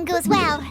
goes well.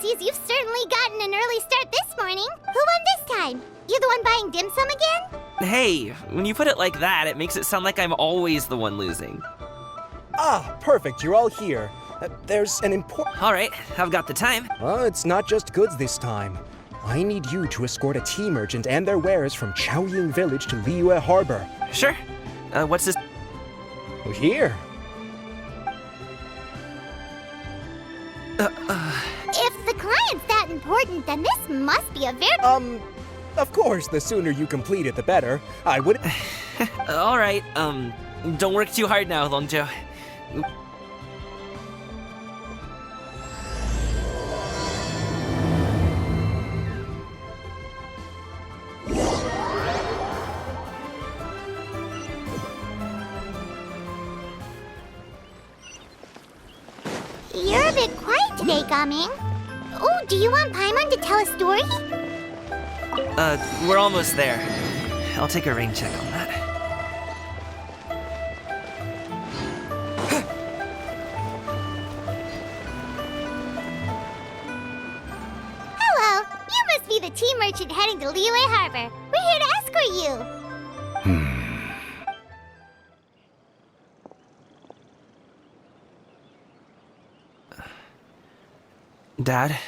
Sees you've certainly gotten an early start this morning. Who won this time? You the one buying dim sum again? Hey, when you put it like that, it makes it sound like I'm always the one losing. Ah, perfect, you're all here. There's an important... Alright, I've got the time. It's not just goods this time. I need you to escort a tea merchant and their wares from Chaoying Village to Liyue Harbor. Sure. What's this? Here. If the client's that important, then this must be a very... Of course, the sooner you complete it, the better. I would... Alright, don't work too hard now, Longzhou. You're a bit quiet today, Gaming. Oh, do you want Paimon to tell a story? We're almost there. I'll take a rain check on that. Hello, you must be the tea merchant heading to Liyue Harbor. We're here to escort you. Dad?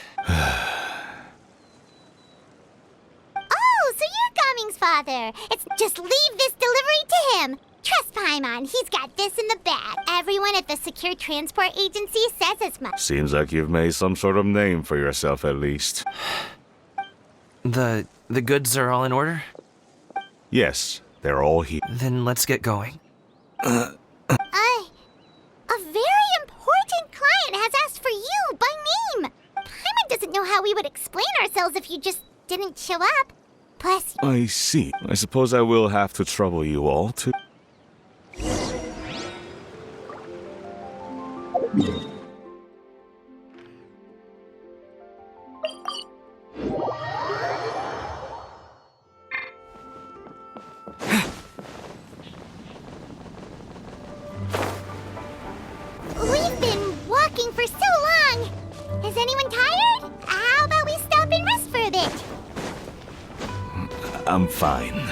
Oh, so you're Gaming's father. It's just leave this delivery to him. Trust Paimon, he's got this in the bag. Everyone at the Secure Transport Agency says as much. Seems like you've made some sort of name for yourself at least. The goods are all in order? Yes, they're all here. Then let's get going. A very important client has asked for you by name. Paimon doesn't know how we would explain ourselves if you just didn't show up. Plus, I see. I suppose I will have to trouble you all to... we've been walking for so long. Is anyone tired? How about we stop and rest for a bit? I'm fine.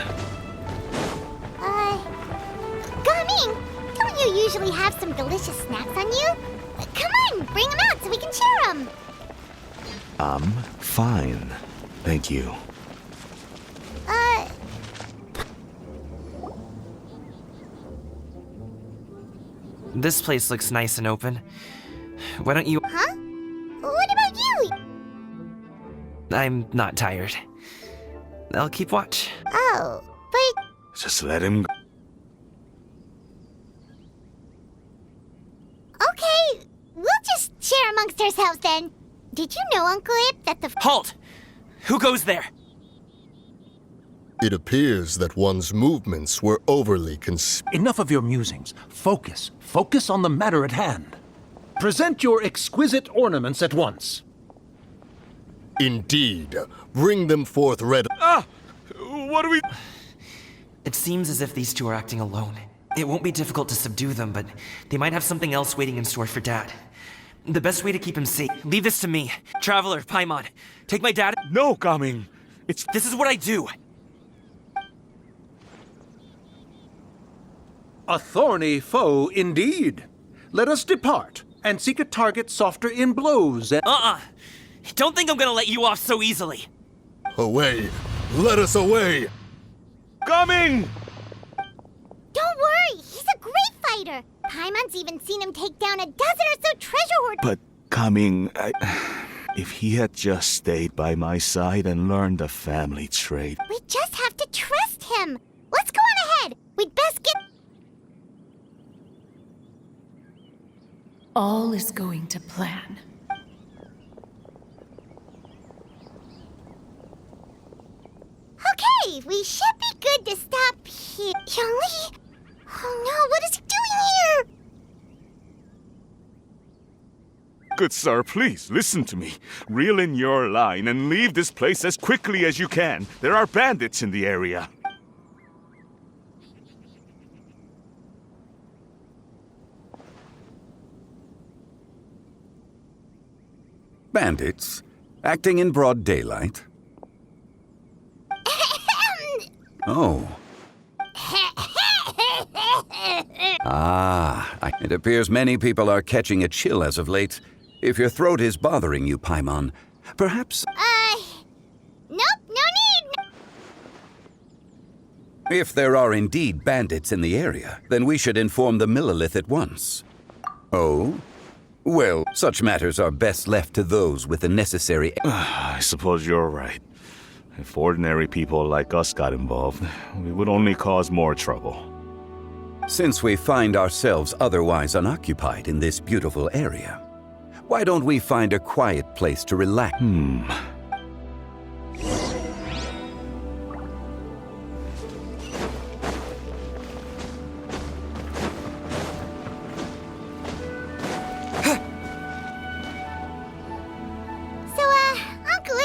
Gaming, don't you usually have some delicious snacks on you? Come on, bring them out so we can share them. I'm fine. Thank you. This place looks nice and open. Why don't you... Huh? What about you? I'm not tired. I'll keep watch. Oh, but... Just let him go. Okay, we'll just share amongst ourselves then. Did you know, Uncle Ip, that the... Halt! Who goes there? It appears that one's movements were overly Enough of your musings. Focus. Focus on the matter at hand. Present your exquisite ornaments at once. Indeed. Bring them forth readily. What do we... It seems as if these two are acting alone. It won't be difficult to subdue them, but they might have something else waiting in store for Dad. The best way to keep him safe... Leave this to me. Traveler, Paimon. Take my dad... No, Gaming. This is what I do. A thorny foe indeed. Let us depart and seek a target softer in blows and... Don't think I'm gonna let you off so easily. Away. Let us away. Gaming! Don't worry, he's a great fighter. Paimon's even seen him take down a dozen or so treasure hoarders. But Gaming, if he had just stayed by my side and learned the family trait... We just have to trust him. Let's go on ahead. We'd best get... All is going to plan. believe we should be good to stop here. Zhongli? Oh no, what is he doing here? Good sir, please listen to me. Reel in your line and leave this place as quickly as you can. There are bandits in the area. Bandits? Acting in broad daylight? Oh. It appears many people are catching a chill as of late. If your throat is bothering you, Paimon, perhaps... Nope, no need! If there are indeed bandits in the area, then we should inform the Millilith at once. Oh? Well, such matters are best left to those with the necessary... I suppose you're right. If ordinary people like us got involved, we would only cause more trouble. Since we find ourselves otherwise unoccupied in this beautiful area, why don't we find a quiet place to relax? Uncle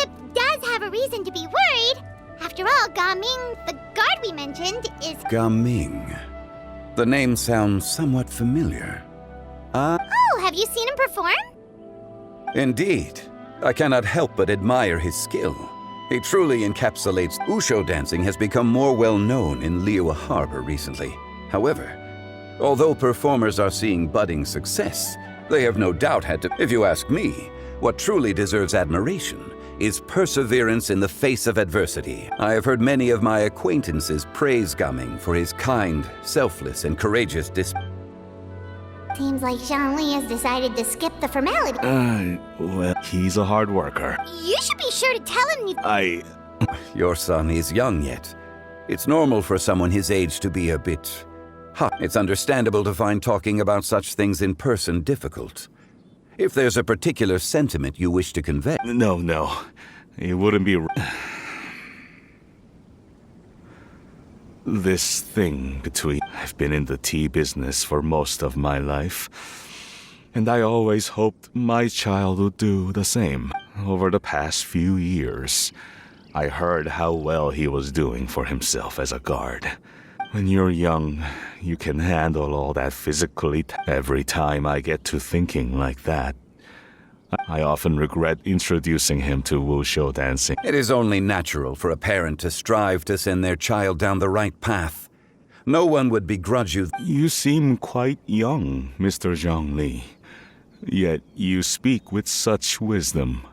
Ip does have a reason to be worried. After all, Gaming, the guard we mentioned, is... Gaming. The name sounds somewhat familiar. Oh, have you seen him perform? Indeed. I cannot help but admire his skill. He truly encapsulates... Wushu dancing has become more well-known in Liyue Harbor recently. However, although performers are seeing budding success, they have no doubt had to... If you ask me, what truly deserves admiration is perseverance in the face of adversity. I have heard many of my acquaintances praise Gaming for his kind, selfless, and courageous Seems like Zhongli has decided to skip the formality. Well, he's a hard worker. You should be sure to tell him Your son is young yet. It's normal for someone his age to be a bit hot. It's understandable to find talking about such things in person difficult. If there's a particular sentiment you wish to convey... No. It wouldn't be... This thing between... I've been in the tea business for most of my life, and I always hoped my child would do the same. Over the past few years, I heard how well he was doing for himself as a guard. When you're young, you can handle all that physically. Every time I get to thinking like that, I often regret introducing him to wushu dancing. It is only natural for a parent to strive to send their child down the right path. No one would begrudge you. You seem quite young, Mr. Zhongli. Yet you speak with such wisdom.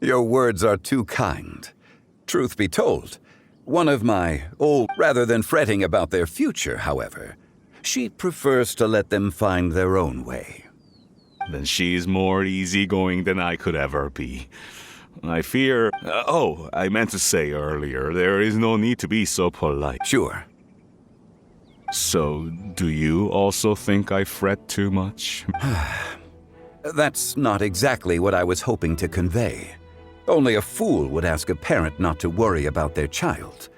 Your words are too kind. Truth be told, one of my old, rather than fretting about their future, however, she prefers to let them find their own way. Then she's more easygoing than I could ever be. I fear... I meant to say earlier, there is no need to be so polite. Sure. So, do you also think I fret too much? That's not exactly what I was hoping to convey. Only a fool would ask a parent not to worry about their child.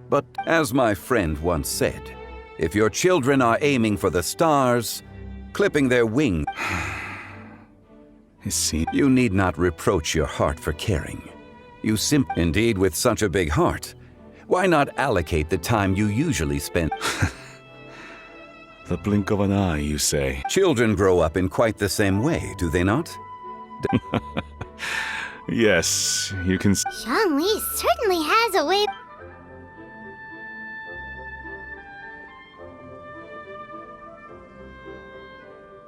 But as my friend once said, if your children are aiming for the stars, clipping their wings, you need not reproach your heart for caring. Indeed, with such a big heart, why not allocate the time you usually spend? The blink of an eye, you say? Children grow up in quite the same way, do they not? Yes, you can... Zhongli certainly has a way...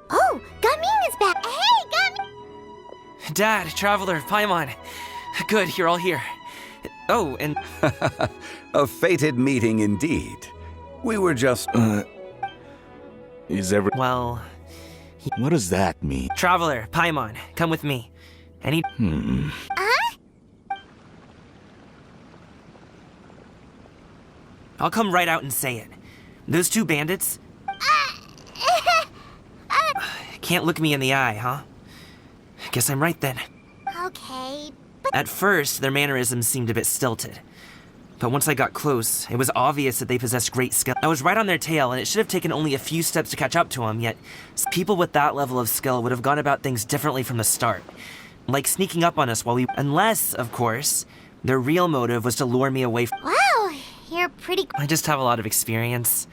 Oh, Gaming is back! Hey, Gaming! Dad, Traveler, Paimon. Good, you're all here. Oh, and... A fated meeting indeed. We were just... Well... What does that mean? Traveler, Paimon, come with me. I'll come right out and say it. Those two bandits... Can't look me in the eye, huh? Guess I'm right then. Okay, but... At first, their mannerisms seemed a bit stilted. But once I got close, it was obvious that they possessed great skill. I was right on their tail, and it should have taken only a few steps to catch up to them, yet people with that level of skill would have gone about things differently from the start. Like sneaking up on us while we... Unless, of course, their real motive was to lure me away from... Wow, you're pretty... I just have a lot of experience.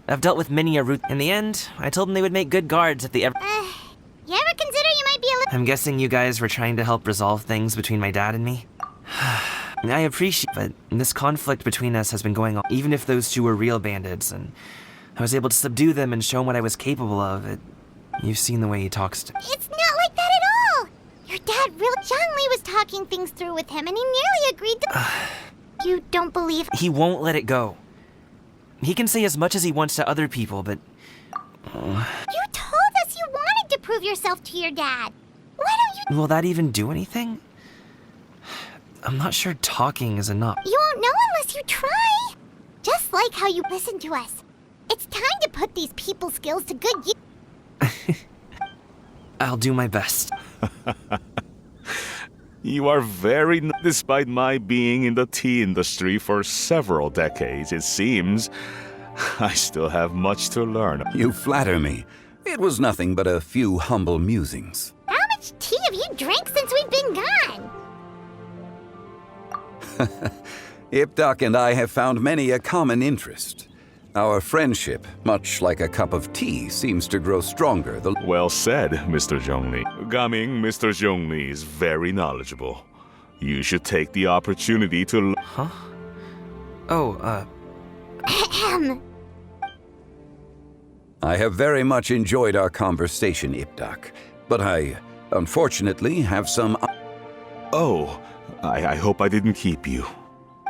I've dealt with many a route. In the end, I told them they would make good guards if they ever... You ever consider you might be a little... I'm guessing you guys were trying to help resolve things between my dad and me? I appreciate, but this conflict between us has been going on. Even if those two were real bandits, and I was able to subdue them and show him what I was capable of, you've seen the way he talks to me. It's not like that at all! Your dad really... Zhongli was talking things through with him, and he nearly agreed to... You don't believe... He won't let it go. He can say as much as he wants to other people, but... You told us you wanted to prove yourself to your dad. Why don't you... Will that even do anything? I'm not sure talking is enough. You won't know unless you try. Just like how you listen to us. It's time to put these people skills to good use. I'll do my best. You are very... Despite my being in the tea industry for several decades, it seems I still have much to learn. You flatter me. It was nothing but a few humble musings. How much tea have you drank since we've been gone? Ipdak and I have found many a common interest. Our friendship, much like a cup of tea, seems to grow stronger the... Well said, Mr. Zhongli. Gaming, Mr. Zhongli is very knowledgeable. You should take the opportunity to... Huh? Oh, Ahem. I have very much enjoyed our conversation, Ipdak, but I, unfortunately, have some... Oh, I hope I didn't keep you.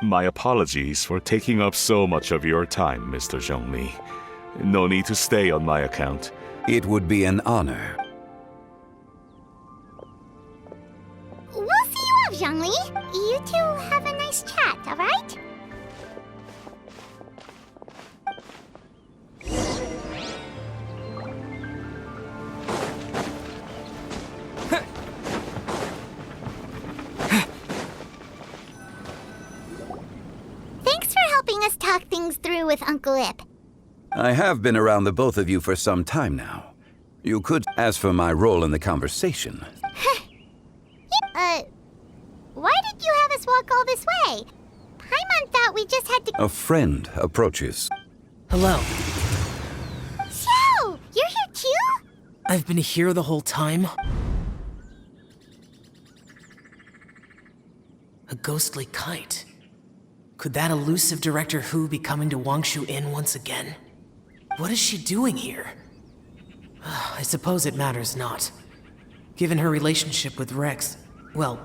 My apologies for taking up so much of your time, Mr. Zhongli. No need to stay on my account. It would be an honor. We'll see you off, Zhongli. You two have a nice chat, all right? Thanks for helping us talk things through with Uncle Ip. I have been around the both of you for some time now. You could... As for my role in the conversation... Why did you have us walk all this way? Paimon thought we just had to... A friend approaches. Hello. So, you're here too? I've been here the whole time. A ghostly kite. Could that elusive Director Hu be coming to Wangshu Inn once again? What is she doing here? I suppose it matters not. Given her relationship with Rex, well...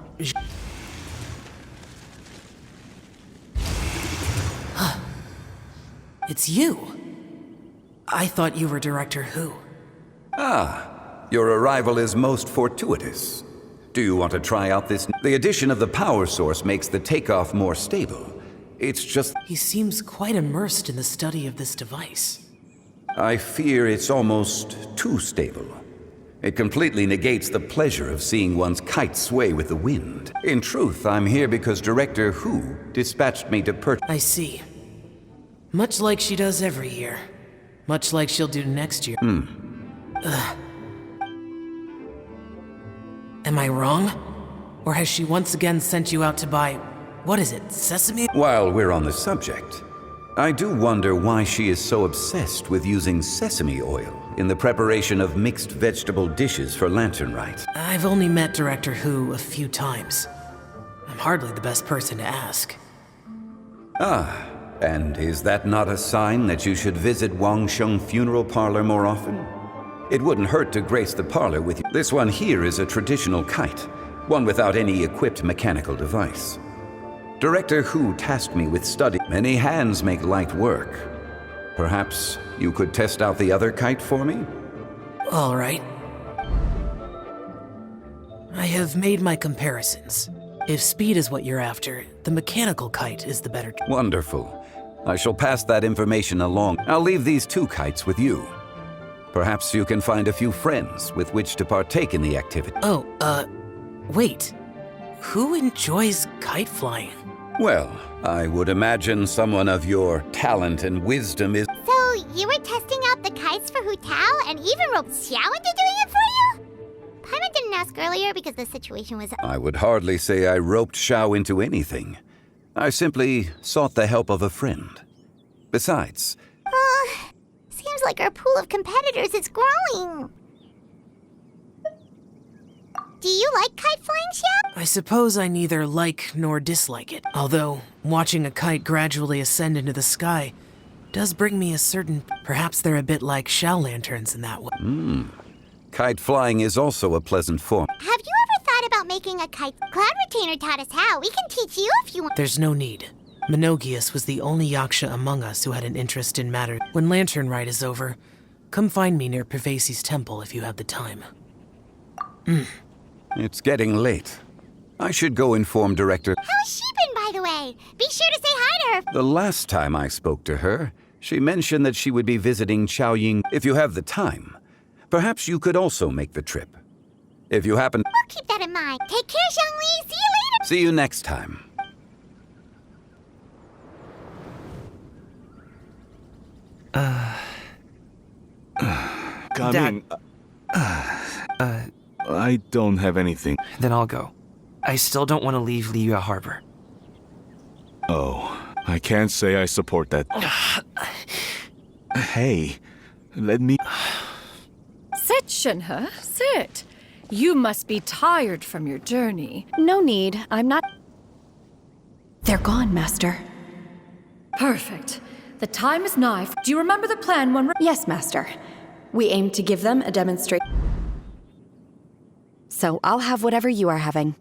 It's you! I thought you were Director Hu. Ah, your arrival is most fortuitous. Do you want to try out this? The addition of the power source makes the takeoff more stable. It's just... He seems quite immersed in the study of this device. I fear it's almost too stable. It completely negates the pleasure of seeing one's kite sway with the wind. In truth, I'm here because Director Hu dispatched me to purchase... I see. Much like she does every year. Much like she'll do next year. Ugh. Am I wrong? Or has she once again sent you out to buy... what is it, sesame? While we're on the subject, I do wonder why she is so obsessed with using sesame oil in the preparation of mixed vegetable dishes for Lantern Rite. I've only met Director Hu a few times. I'm hardly the best person to ask. Ah, and is that not a sign that you should visit Wangsheng Funeral Parlor more often? It wouldn't hurt to grace the parlor with you. This one here is a traditional kite, one without any equipped mechanical device. Director Hu tasked me with study. Many hands make light work. Perhaps you could test out the other kite for me? All right. I have made my comparisons. If speed is what you're after, the mechanical kite is the better. Wonderful. I shall pass that information along. I'll leave these two kites with you. Perhaps you can find a few friends with which to partake in the activity. Oh, wait. Who enjoys kite flying? Well, I would imagine someone of your talent and wisdom is... So, you were testing out the kites for Hu Tao and even roped Xiao into doing it for you? Paimon didn't ask earlier because the situation was... I would hardly say I roped Xiao into anything. I simply sought the help of a friend. Besides... Seems like our pool of competitors is growing. Do you like kite flying, Xiao? I suppose I neither like nor dislike it. Although, watching a kite gradually ascend into the sky does bring me a certain... Perhaps they're a bit like shell lanterns in that way. Kite flying is also a pleasant form. Have you ever thought about making a kite? Cloud Retainer taught us how. We can teach you if you want. There's no need. Menogius was the only Yaksha among us who had an interest in matter. When Lantern Rite is over, come find me near Pervasi's temple if you have the time. It's getting late. I should go inform Director... How's she been, by the way? Be sure to say hi to her. The last time I spoke to her, she mentioned that she would be visiting Chaoying. If you have the time, perhaps you could also make the trip. If you happen... We'll keep that in mind. Take care, Zhongli. See you later. See you next time. Coming. I don't have anything. Then I'll go. I still don't want to leave Liyue Harbor. Oh, I can't say I support that. Hey, let me... Sit, Shinhe, sit. You must be tired from your journey. No need. I'm not... They're gone, Master. Perfect. The time is nigh. Do you remember the plan when... Yes, Master. We aim to give them a demonstration. So I'll have whatever you are having.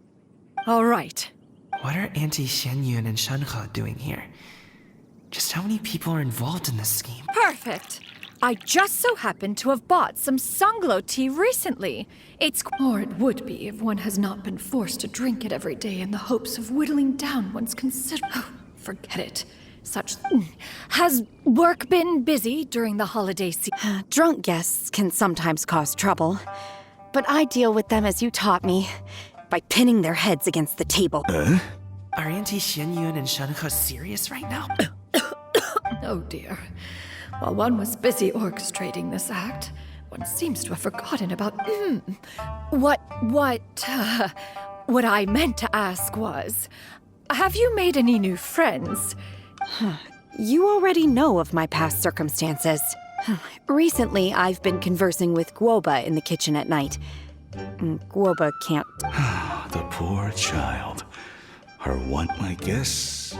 All right. What are Auntie Xianyun and Shanhe doing here? Just how many people are involved in this scheme? Perfect. I just so happen to have bought some Sunglow tea recently. Or it would be if one has not been forced to drink it every day in the hopes of whittling down one's Oh, forget it. Has work been busy during the holiday season? Drunk guests can sometimes cause trouble. But I deal with them as you taught me, by pinning their heads against the table. Are Auntie Xianyun and Shanhe serious right now? Oh dear. While one was busy orchestrating this act, one seems to have forgotten about... What I meant to ask was, have you made any new friends? You already know of my past circumstances. Recently, I've been conversing with Guoba in the kitchen at night. Guoba can't... The poor child. Her one, I guess...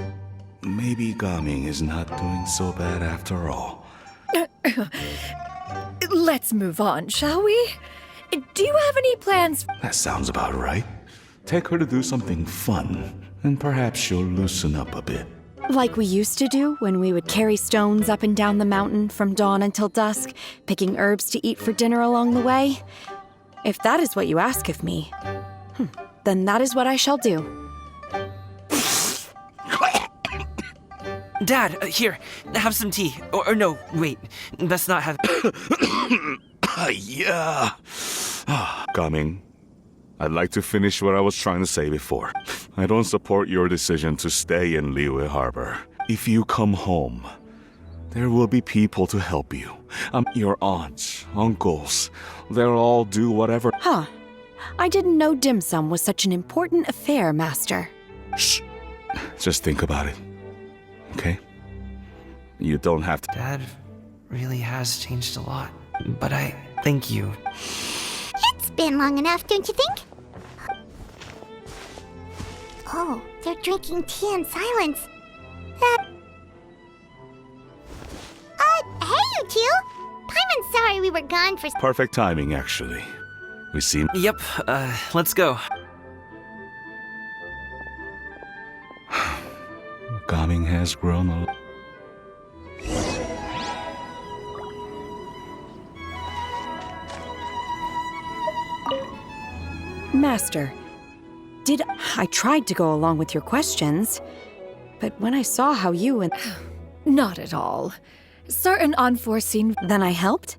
Maybe Gaming is not doing so bad after all. Let's move on, shall we? Do you have any plans? That sounds about right. Take her to do something fun, and perhaps she'll loosen up a bit. Like we used to do when we would carry stones up and down the mountain from dawn until dusk, picking herbs to eat for dinner along the way. If that is what you ask of me, then that is what I shall do. Dad, here, have some tea. Or no, wait, let's not have... Yeah. Gaming, I'd like to finish what I was trying to say before. I don't support your decision to stay in Liyue Harbor. If you come home, there will be people to help you. Your aunts, uncles, they'll all do whatever... I didn't know dim sum was such an important affair, Master. Shh. Just think about it. Okay? You don't have to... Dad really has changed a lot, but I thank you. It's been long enough, don't you think? Oh, they're drinking tea in silence. Hey, you two! Paimon's sorry we were gone for... Perfect timing, actually. We seem... Yep, let's go. Gaming has grown a... Master, I tried to go along with your questions, but when I saw how you and... Not at all. Certain unforeseen... Then I helped?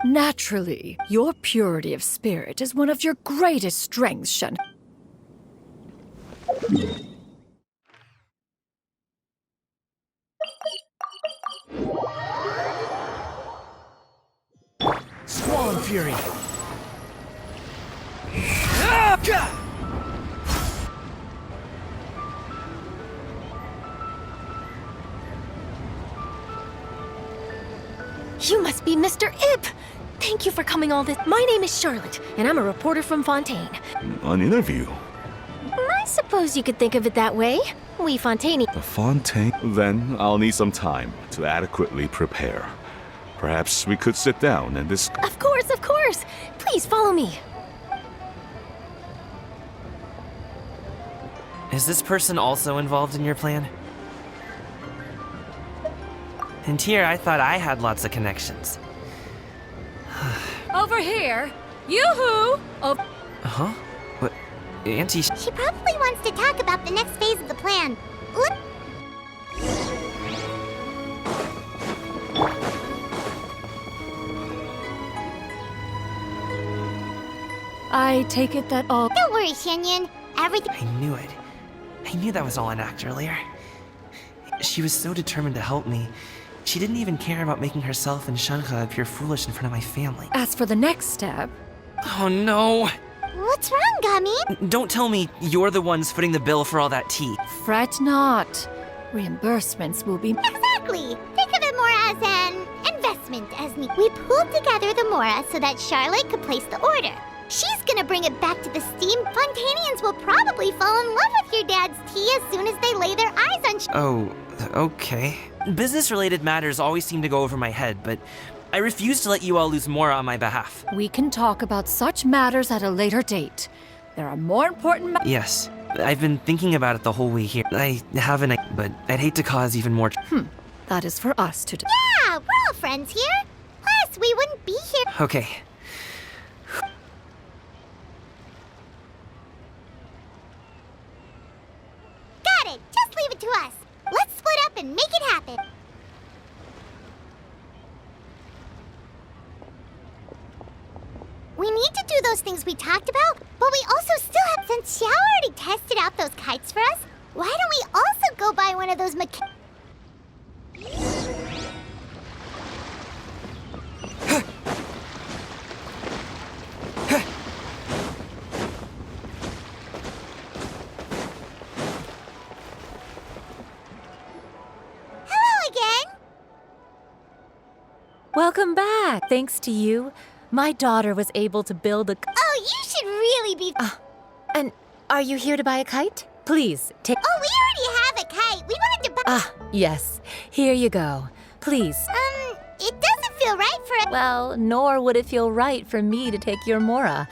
Naturally. Your purity of spirit is one of your greatest strengths, Shen. Swan Fury! You must be Mr. Ip! Thank you for coming all this. My name is Charlotte, and I'm a reporter from Fontaine. An interview? I suppose you could think of it that way. We Fontaine. The Fontaine? Then I'll need some time to adequately prepare. Perhaps we could sit down and discuss. Of course, of course! Please follow me. Is this person also involved in your plan? And here, I thought I had lots of connections. Over here! Yoo-hoo! Oh, Huh? What? Auntie... She probably wants to talk about the next phase of the plan. Look. I take it that all. Don't worry, Xianyun. Everything. I knew it. I knew that was all an act earlier. She was so determined to help me. She didn't even care about making herself and Shanhe appear foolish in front of my family. As for the next step, Oh no! What's wrong, Gummy? Don't tell me you're the ones footing the bill for all that tea. fret not. Reimbursements will be. Exactly. Think of it more as an investment, as we pulled together the Mora so that Charlotte could place the order. She's gonna bring it back to the steam. Fontanians will probably fall in love with your dad's tea as soon as they lay their eyes on Oh, okay. Business-related matters always seem to go over my head, but I refuse to let you all lose more on my behalf. We can talk about such matters at a later date. There are more important Yes, I've been thinking about it the whole way here. I haven't, but I'd hate to cause even more. That is for us to do. Yeah, we're all friends here. Plus, we wouldn't be here. Okay. Got it. Just leave it to us. Let's split up and make it happen. We need to do those things we talked about, but we also still have. Since Xiao already tested out those kites for us, why don't we also go buy one of those Hello again! Welcome back. Thanks to you, my daughter was able to build a. Oh, you should really be. And are you here to buy a kite? Please take. Oh, we already have a kite. We wanted to buy. Ah, yes. Here you go. Please. It doesn't feel right for. Well, nor would it feel right for me to take your Mora.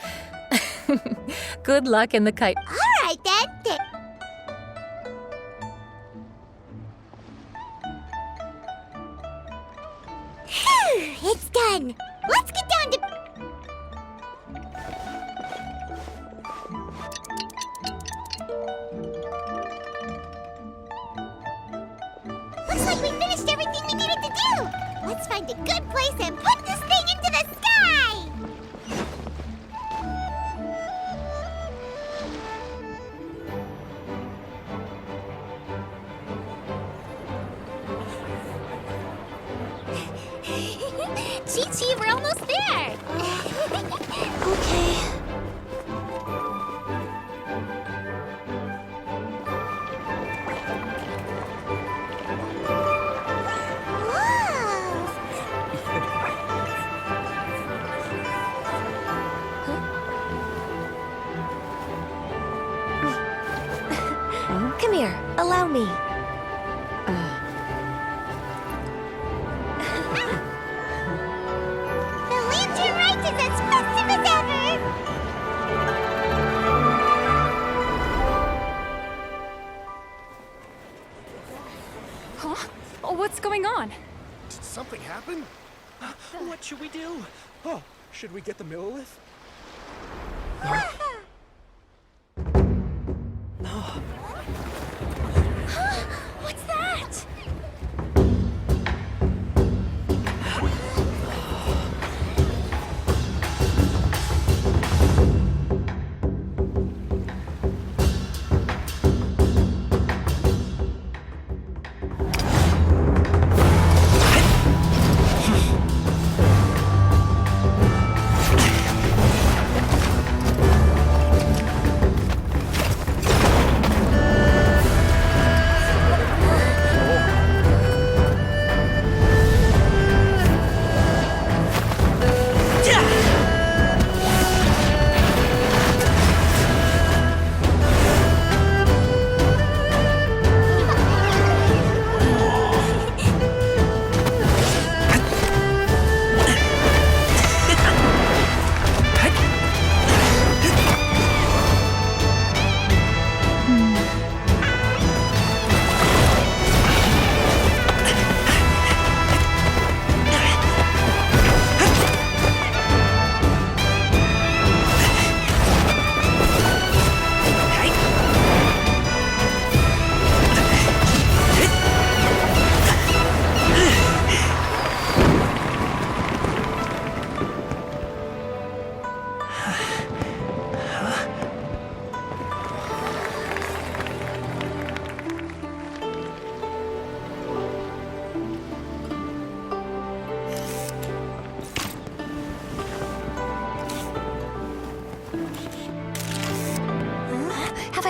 Good luck in the kite. All right then. Phew, it's done. Let's get down to. Looks like we finished everything we needed to do. Let's find a good place and put this thing into the sky. Chi-Chi, we're almost there. Okay. Come here. Allow me. The lantern rite is as festive as ever! Huh? Oh, what's going on? Did something happen? What should we do? Oh, should we get the Millilith? What's that?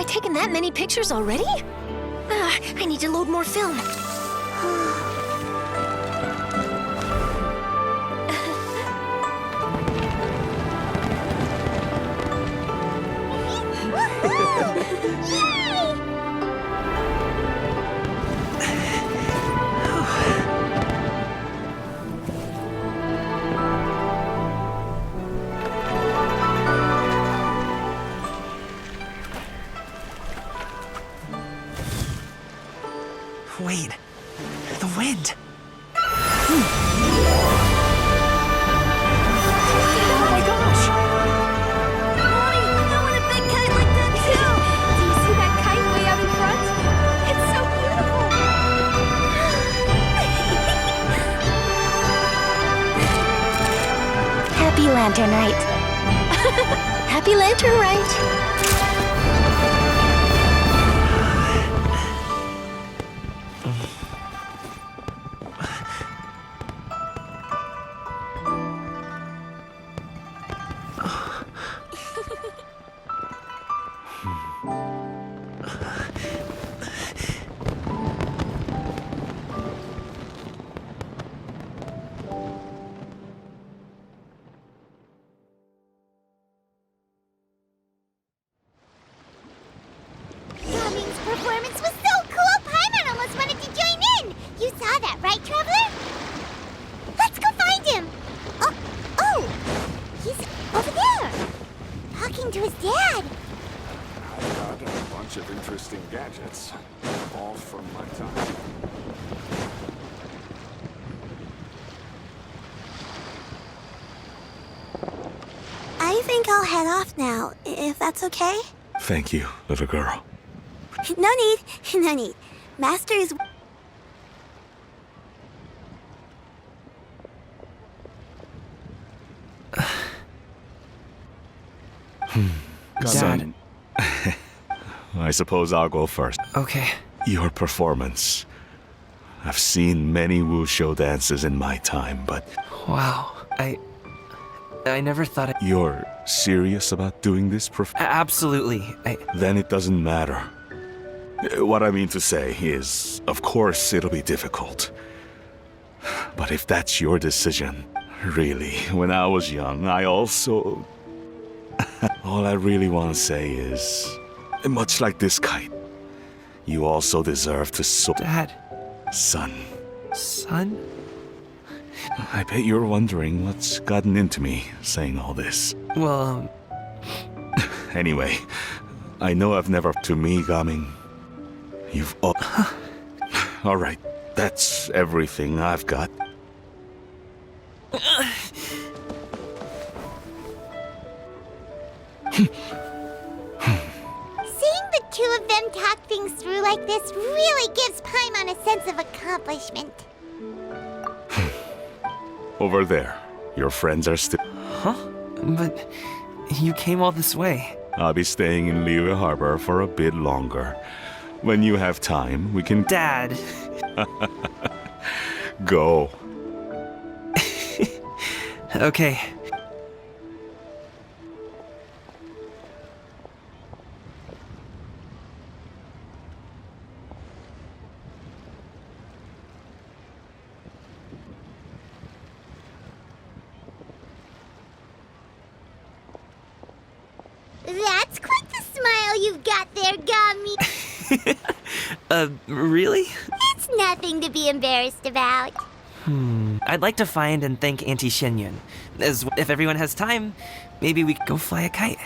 taken that many pictures already? I need to load more film. Wait, the wind. Oh my gosh! Mommy, I want a big kite like that too! Do you see that kite way out in front? It's so beautiful! Happy Lantern Rite. Happy Lantern Rite. Gaming's performance was so cool, Paimon almost wanted to join in! You saw that, right, Traveler? Let's go find him! Oh! He's over there! Talking to his dad! I've got a bunch of interesting gadgets, all from my time. I think I'll head off now, if that's okay? Thank you, little girl. No need. No need. Master is... Dad. I suppose I'll go first. Okay. Your performance. I've seen many wuxia dances in my time, but Wow. I never thought you're serious about doing this Absolutely. Then it doesn't matter. What I mean to say is, of course it'll be difficult. But if that's your decision, really, when I was young, I also... All I really want to say is, much like this kite, you also deserve to soar. Dad. Son. Son? I bet you're wondering what's gotten into me saying all this. Well, Anyway, I know I've never... To me, Gaming, you've... Alright, that's everything I've got. Seeing the two of them talk things through like this really gives Paimon a sense of accomplishment. Over there, your friends are still... huh? But you came all this way. I'll be staying in Liyue Harbor for a bit longer. When you have time, we can... Dad. Go. Okay. That's quite the smile you've got there, Gummy. Really? It's nothing to be embarrassed about. I'd like to find and thank Auntie Shenyun. If everyone has time, maybe we could go fly a kite.